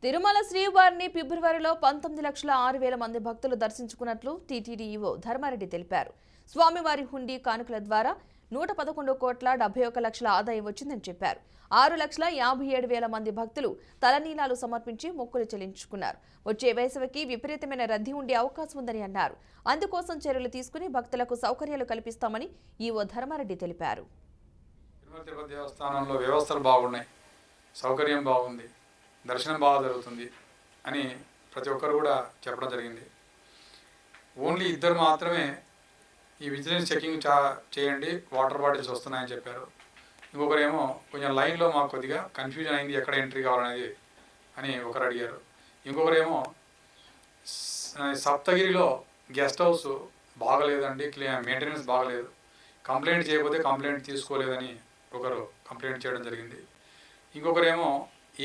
తిరుమల శ్రీవారిని ఫిబ్రవరిలో 19,06,000 మంది భక్తులు దర్శించుకున్నట్లు టీటీడీ ఈవో ధర్మారెడ్డి తెలిపారు. స్వామివారి హుండీ కానుకల ద్వారా 111,71,00,000 ఆదాయం వచ్చిందని చెప్పారు. 6,57,000 మంది భక్తులు తలనీలాలు సమర్పించి మొక్కులు చెల్లించుకున్నారు. వచ్చే వేసవికి విపరీతమైన రద్దీ ఉండే అవకాశం ఉందని అన్నారు. అందుకోసం చర్యలు తీసుకుని భక్తులకు సౌకర్యాలు కల్పిస్తామని ఈవో ధర్మారెడ్డి తెలిపారు. తిరుమల దేవస్థానంలో వ్యవస్థలు బాగున్నాయి, సౌకర్యం బాగుంది, దర్శనం బాగా జరుగుతుంది అని ప్రతి ఒక్కరు కూడా చెప్పడం జరిగింది. ఓన్లీ ఇద్దరు మాత్రమే ఈ విజిలెన్స్ చెకింగ్ చేయండి, వాటర్ బాటిల్స్ వస్తున్నాయని చెప్పారు. ఇంకొకరేమో కొంచెం లైన్లో మాకు కొద్దిగా కన్ఫ్యూజన్ అయింది, ఎక్కడ ఎంట్రీ కావాలనేది అని ఒకరు అడిగారు. ఇంకొకరేమో సప్తగిరిలో గెస్ట్ హౌస్ బాగలేదండి, మెయింటెనెన్స్ బాగలేదు, కంప్లైంట్ చేయకపోతే కంప్లైంట్ తీసుకోలేదని ఒకరు కంప్లైంట్ చేయడం జరిగింది. ఇంకొకరేమో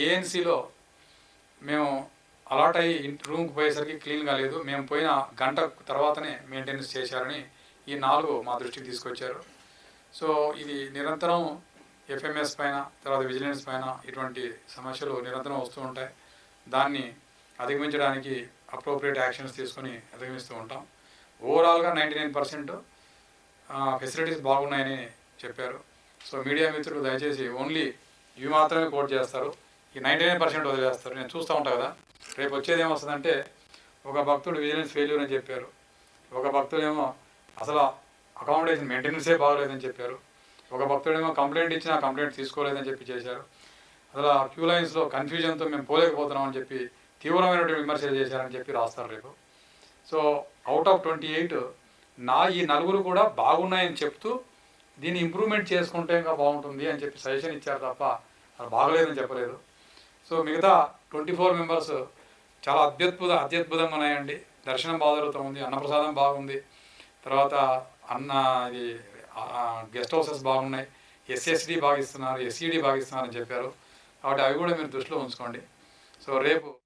ఏఎన్సీలో మేము అలాట్ అయ్యి రూమ్కి పోయేసరికి క్లీన్గా లేదు, మేము పోయిన గంట తర్వాతనే మెయింటెనెన్స్ చేశారని ఈ 4 మా దృష్టికి తీసుకొచ్చారు. సో ఇది నిరంతరం ఎఫ్ఎంఎస్ పైన, తర్వాత విజిలెన్స్ పైన ఇటువంటి సమస్యలు నిరంతరం వస్తూ ఉంటాయి. దాన్ని అధిగమించడానికి అప్రోప్రియేట్ యాక్షన్స్ తీసుకొని అధిగమిస్తూ ఉంటాం. ఓవరాల్గా 99% ఫెసిలిటీస్ బాగున్నాయని చెప్పారు. సో మీడియా మిత్రులు దయచేసి ఓన్లీ ఇవి మాత్రమే కోట్ చేస్తారు, ఈ 99% వదిలేస్తారు. నేను చూస్తూ ఉంటాను కదా, రేపు వచ్చేది ఏమొస్తుందంటే ఒక భక్తుడు విజిలెన్స్ ఫెయిల్యూర్ అని చెప్పారు, ఒక భక్తుడేమో అసలు అకామిడేషన్ మెయింటెనెన్సే బాగోలేదని చెప్పారు, ఒక భక్తుడేమో కంప్లైంట్ ఇచ్చినా కంప్లైంట్ తీసుకోలేదని చెప్పి చేశారు. అసలు క్యూ లైన్స్లో కన్ఫ్యూజన్తో మేము పోలేకపోతున్నామని చెప్పి తీవ్రమైనటువంటి విమర్శలు చేశారని చెప్పి రాస్తారు రేపు. సో అవుట్ ఆఫ్ 28 ఈ 4 కూడా బాగున్నాయని చెప్తూ దీన్ని ఇంప్రూవ్మెంట్ చేసుకుంటే ఇంకా బాగుంటుంది అని చెప్పి సజెషన్ ఇచ్చారు తప్ప అది బాగలేదని చెప్పలేదు. సో మిగతా 24 మెంబర్స్ చాలా అత్యద్భుతంగా ఉన్నాయండి. దర్శనం బాగా జరుగుతుంది, అన్నప్రసాదం బాగుంది, తర్వాత ఇది గెస్ట్ హౌసెస్ బాగున్నాయి, ఎస్ఎస్డి బాగా ఇస్తున్నారు, ఎస్ఈడి బాగా ఇస్తున్నారు అని చెప్పారు. కాబట్టి అవి కూడా మీరు దృష్టిలో ఉంచుకోండి. సో రేపు